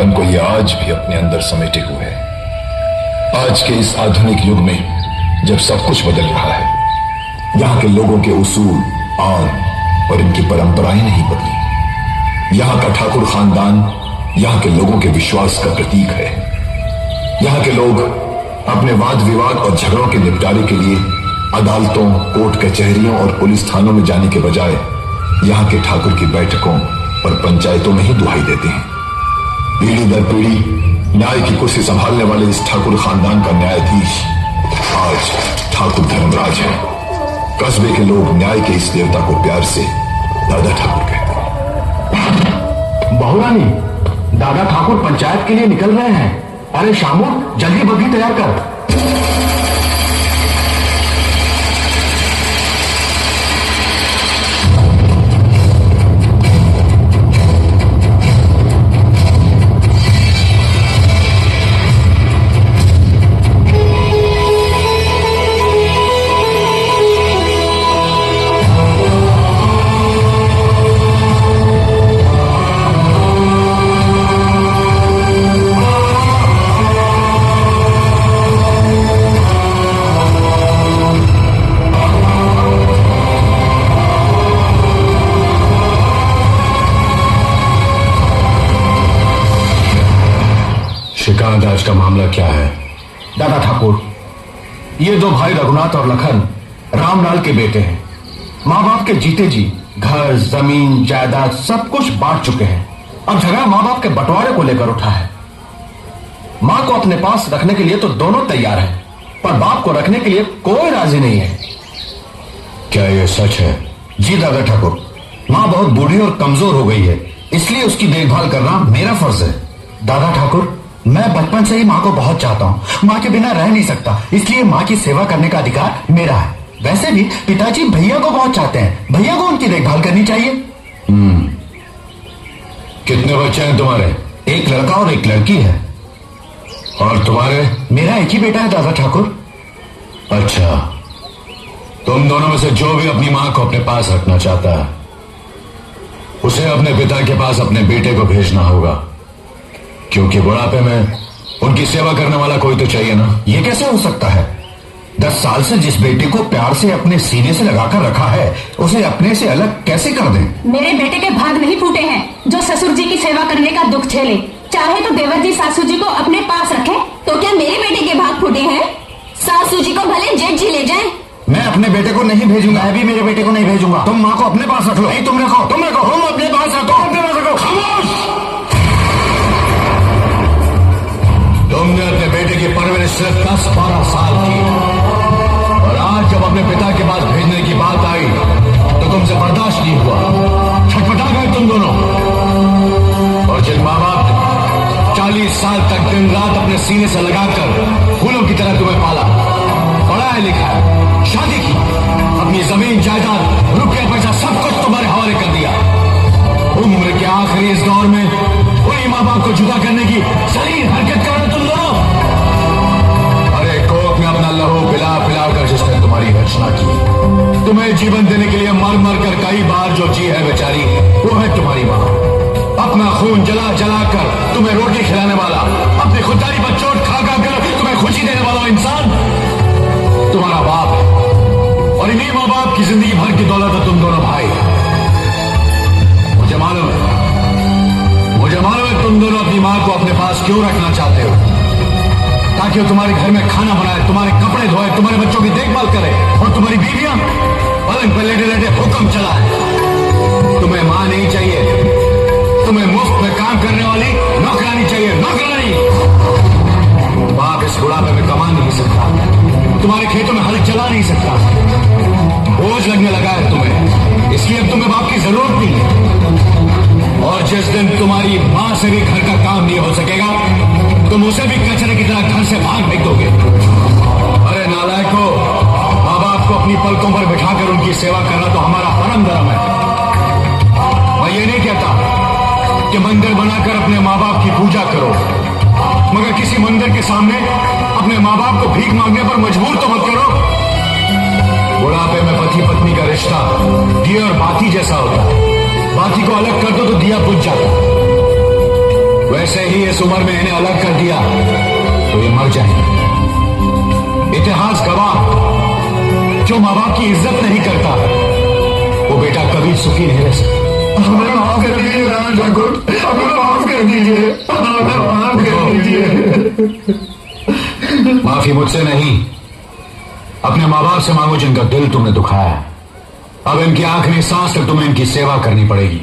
ठाकुरपन को ये आज भी अपने अंदर समेटे हुए है। आज के इस आधुनिक युग में जब सब कुछ बदल रहा है, यहां के लोगों के उसूल, आन और इनकी परंपराएं नहीं बदली। यहां का ठाकुर खानदान यहां के लोगों के विश्वास का प्रतीक है। यहां के लोग अपने वाद विवाद और झगड़ों के निपटारे के लिए अदालतों, कोर्ट कचहरियों और पुलिस थानों में जाने के बजाय यहां के ठाकुर की बैठकों और पंचायतों में ही दुहाई देते हैं। पीढ़ी दर पीढ़ी न्याय की कुर्सी संभालने वाले इस ठाकुर खानदान का न्यायाधीश आज ठाकुर धर्मराज है। कस्बे के लोग न्याय के इस देवता को प्यार से दादा ठाकुर कहते हैं। बहुरानी, दादा ठाकुर पंचायत के लिए निकल रहे हैं। अरे शामू, जल्दी बग्घी तैयार कर। शिकायत आज का मामला क्या है? दादा ठाकुर, ये दो भाई रघुनाथ और लखन रामलाल के बेटे हैं। माँ बाप के जीते जी घर, जमीन, जायदाद सब कुछ बांट चुके हैं। अब झगड़ा माँ बाप के बंटवारे को लेकर उठा है। माँ को अपने पास रखने के लिए तो दोनों तैयार हैं, पर बाप को रखने के लिए कोई राजी नहीं है। क्या यह सच है? जी दादा ठाकुर, माँ बहुत बूढ़ी और कमजोर हो गई है, इसलिए उसकी देखभाल करना मेरा फर्ज है। दादा ठाकुर, मैं बचपन से ही माँ को बहुत चाहता हूँ। माँ के बिना रह नहीं सकता, इसलिए माँ की सेवा करने का अधिकार मेरा है। वैसे भी पिताजी भैया को बहुत चाहते हैं, भैया को उनकी देखभाल करनी चाहिए। कितने बच्चे हैं तुम्हारे? एक लड़का और एक लड़की है। और तुम्हारे? मेरा एक ही बेटा है दादा ठाकुर। अच्छा, तुम दोनों में से जो भी अपनी माँ को अपने पास रखना चाहता है, उसे अपने पिता के पास अपने बेटे को भेजना होगा, क्योंकि बुढ़ापे में उनकी सेवा करने वाला कोई तो चाहिए ना। ये कैसे हो सकता है? 10 साल से जिस बेटे को प्यार से अपने सीने से लगाकर रखा है, उसे अपने से अलग कैसे कर दें? मेरे बेटे के भाग नहीं फूटे हैं जो ससुर जी की सेवा करने का दुख झेले। चाहे तो देवर जी सासू जी को अपने पास रखें, तो क्या मेरे बेटे के भाग फूटे हैं? सासू जी को भले जेठ जी ले जाएं। मैं अपने बेटे को नहीं भेजूंगा। मैं भी मेरे बेटे को नहीं भेजूंगा। तुम माँ को अपने पास रख लो। नहीं, तुम रखो, तुम रखो। तुम अपने पास रखो, अपने पास रखो। खामोश! तुमने अपने बेटे की परवरिश सिर्फ 10-12 साल की, और आज जब अपने पिता के पास भेजने की बात आई तो तुमसे बर्दाश्त नहीं हुआ। छटपटा गए तुम दोनों। और जिन माँ बाप 40 साल तक दिन रात अपने सीने से लगाकर फूलों की तरह तुम्हें पाला, पढ़ाया लिखाया, शादी की, अपनी जमीन, जायदाद, रुपया पैसा सब कुछ तुम्हारे हवाले कर दिया, उम्र के आखिरी इस दौर में उन्हीं माँ बाप को जुदा करने की शरीर हरकत कर रहे तुम दोनों। अरे कोर्ट में अपना लहू पिला पिला कर जिसने तुम्हारी रचना की, तुम्हें जीवन देने के लिए मर मर कर कई बार जो जी है बेचारी, वो है तुम्हारी माँ। अपना खून जला जला कर तुम्हें रोटी खिलाने वाला, अपनी खुददारी पर चोट खा खा कर तुम्हें खुशी देने वाला इंसान तुम्हारा बाप है। और इन्हीं माँ बाप की जिंदगी भर की दौलत है तुम दोनों भाई। मुझे मालूम है तुम दोनों अपनी माँ को अपने पास क्यों रखना चाहते हो, ताकि वो तुम्हारे घर में खाना बनाए, तुम्हारे कपड़े धोए, तुम्हारे बच्चों की देखभाल करे, और तुम्हारी बीवियां पलंग पर लेटे लेटे हुक्म चलाए। तुम्हें माँ नहीं चाहिए, तुम्हें मुफ्त में काम करने वाली नौकरानी चाहिए, नौकरानी। बाप इस बुढ़ापे में कमा नहीं सकता, तुम्हारे खेतों में हल चला नहीं सकता, बोझ लगने लगा है तुम्हें, इसलिए अब तुम्हें बाप की जरूरत नहीं है। और जिस दिन तुम्हारी मां से भी घर का काम नहीं हो सकेगा, तुम उसे भी कचरे की तरह घर से बाहर फेंक दोगे। अरे नालायकों, माँ बाप को अपनी पलकों पर बिठाकर उनकी सेवा करना तो हमारा परम धर्म है। मैं ये नहीं कहता कि मंदिर बनाकर अपने माँ बाप की पूजा करो, मगर किसी मंदिर के सामने अपने माँ बाप को भीख मांगने पर मजबूर तो मत करो। बुढ़ापे में पति पत्नी का रिश्ता दिया और बाती जैसा होता है, बाती को अलग कर दो तो दिया बुझ जाता। वैसे ही इस उम्र में इन्हें अलग कर दिया तो ये मर जाएंगे। इतिहास गवाह, जो माँ बाप की इज्जत नहीं करता वो बेटा कभी सुखी नहीं रह सकता। हमें माफ कर दीजिए राणा ठाकुर, हमें माफ कर दीजिए, हमें माफ कर दीजिए। माफी मुझसे नहीं, अपने माँ बाप से मांगो जिनका दिल तुमने दुखाया। अब इनकी आखिरी सांस तक तुम्हें इनकी सेवा करनी पड़ेगी,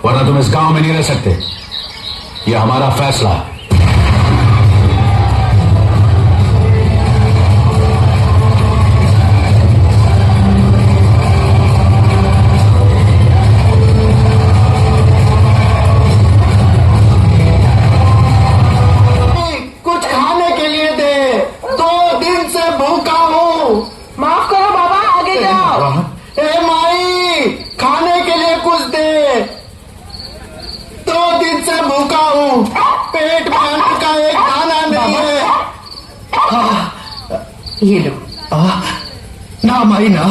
वरना तुम इस गांव में नहीं रह सकते। यह हमारा फैसला है। कुछ खाने के लिए दे, 2 दिन से भूखा हूँ। माफ करो बाबा, आगे जाओ। ए माई, खाने के लिए कुछ दे, 2 दिन से भूखा हूँ, पेट में अन्न का एक दाना नहीं है। ये लो। ना माई ना,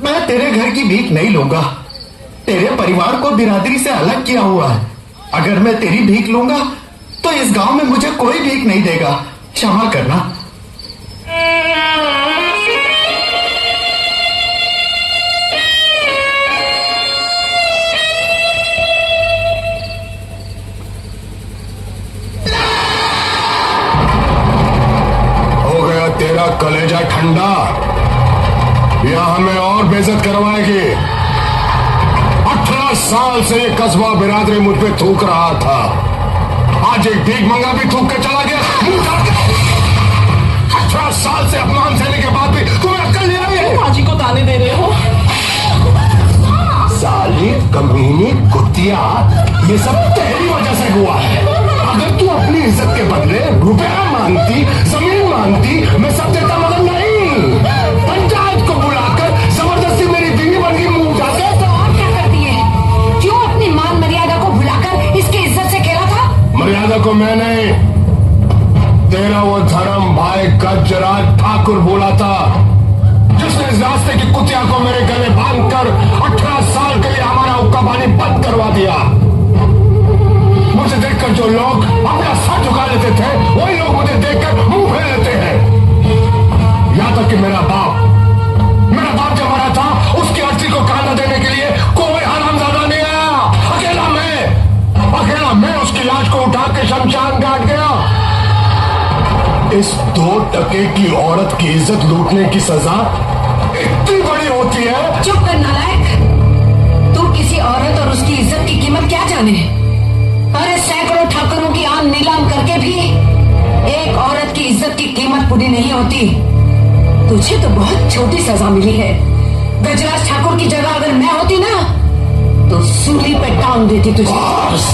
मैं तेरे घर की भीख नहीं लूंगा। तेरे परिवार को बिरादरी से अलग किया हुआ है। अगर मैं तेरी भीख लूंगा तो इस गांव में मुझे कोई भीख नहीं देगा। क्षमा करना। हो गया तेरा कलेजा ठंडा, या हमें और बेइज्जत करवाएगी? 18 साल से ये कस्बा बिरादरी मुझ पे थूक रहा था, आज एक भीख मंगा भी थूक के चला गया। 18 साल से अपमान सहने के बाद भी तुम्हें अक्ल नहीं आई है? माँ जी को ताने दे रहे हो? साली कमीनी कुतिया, ये सब तेरी वजह से हुआ है। अगर तू अपनी इज्जत के बदले रुपया मांगती, जमीन मांगती, मैं सब देता, मगर नहीं। पंचायत को बुलाकर जबरदस्ती मेरी बीवी बन गई मुंह जाके। तो और क्या करती है? क्यों अपनी मान मर्यादा को भुलाकर इसकी इज्जत से खेला था? मर्यादा को मैं नहीं, तेरा वो धर्म भाई गजराज ठाकुर बोला था, जिसने इस रास्ते की कुतिया को मेरे गले बांधकर 18 साल के लिए हमारा हुक्का पानी बंद करवा दिया। मुझे देखकर जो लोग अपना सर झुका लेते थे, वही लोग मुझे देखकर मुंह फेर लेते हैं। यहां तक कि मेरा बाप जब मरा था, उसकी अर्थी को कांधा देने के लिए कोई हरामजादा नहीं आया। अकेला मैं उसकी लाश को उठा के शमशान घाट गया। इस 2 टके की औरत की इज्जत लूटने की सजा इतनी बड़ी होती है? चुप कर नालायक, तू किसी औरत और उसकी इज्जत की कीमत क्या जाने? अरे सैकड़ों ठाकुरों की आन नीलाम करके भी एक औरत की इज्जत की कीमत पूरी नहीं होती। तुझे तो बहुत छोटी सजा मिली है। गजराज ठाकुर की जगह अगर मैं होती ना, तो सूली पे टांग देती तुझे। बस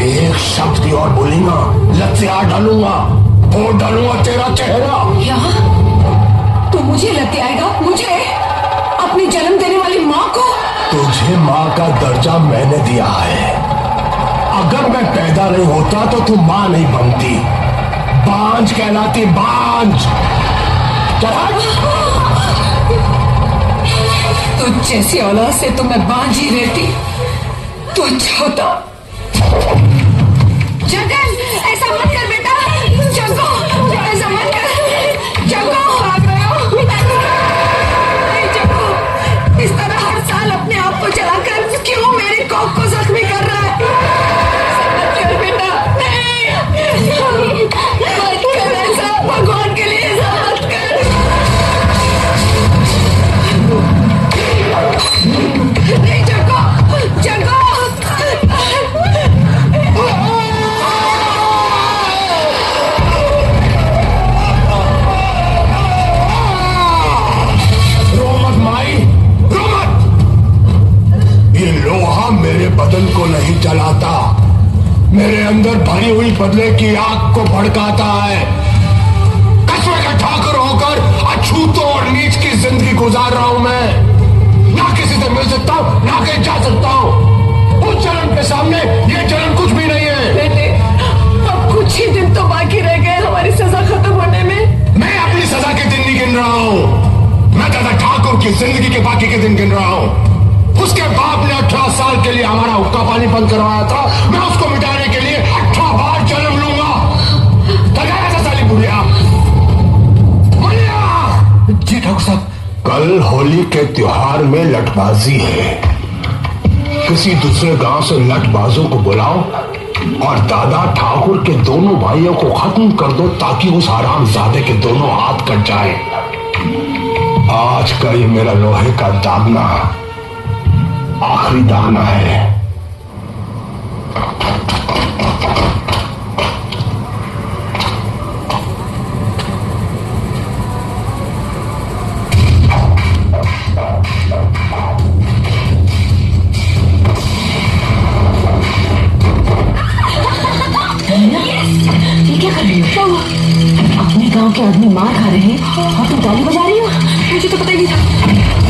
एक शब्द और बोलेगा, लत्यार डालूंगा, फोड़ डालूंगा तेरा चेहरा। यहाँ तू मुझे लते आएगा? मुझे? अपनी जन्म देने वाली माँ को? तुझे माँ का दर्जा मैंने दिया है। अगर मैं पैदा नहीं होता तो तू माँ नहीं बनती, बांझ कहलाती, बांझ। तुझ जैसी औलाद से तो मैं बांझ ही रहती तो अच्छा होता। जगन, ऐसा मत कर बेटा। जगो, ऐसा मत कर। जगो, भाग रहे हो? नहीं जगो, इस तरह हर साल अपने आप को जलाकर क्यों मेरी कोख को जख्मी कर रहा है? ऐसा मत कर बेटा, नहीं मत कर ऐसा, भगवान के लिए ऐसा मत कर। नहीं जगो, जगो। मेरे बदन को नहीं जलाता, मेरे अंदर भरी हुई बदले की आग को भड़काता है। कस्बे का ठाकुर होकर अछूतों और नीच की जिंदगी गुजार रहा हूं मैं। ना किसी से मिल सकता हूं, ना कहीं जा सकता हूं। उस जलन के सामने ये जलन कुछ भी नहीं है। बेटे, अब कुछ ही दिन तो बाकी रह गए हमारी सजा खत्म होने में। मैं अपनी सजा के दिन नहीं गिन रहा हूं, मैं दादा ठाकुर की जिंदगी के बाकी के दिन गिन रहा हूं। उसके बाप ने 18 साल के लिए हमारा हुक्का पानी बंद करवाया था, मैं उसको मिटाने के होली के त्योहार में लठबाजी है। किसी दूसरे गांव से लठबाजों को बुलाओ और दादा ठाकुर के दोनों भाइयों को खत्म कर दो ताकि उस हरामजादे के दोनों हाथ कट जाए। आज का ये मेरा लोहे का दागना आखिरी दागना है। ये क्या कर रही हो? अपने गांव के आदमी मार खा रहे हैं और तुम ताली बजा रही हो? मुझे तो पता ही नहीं था।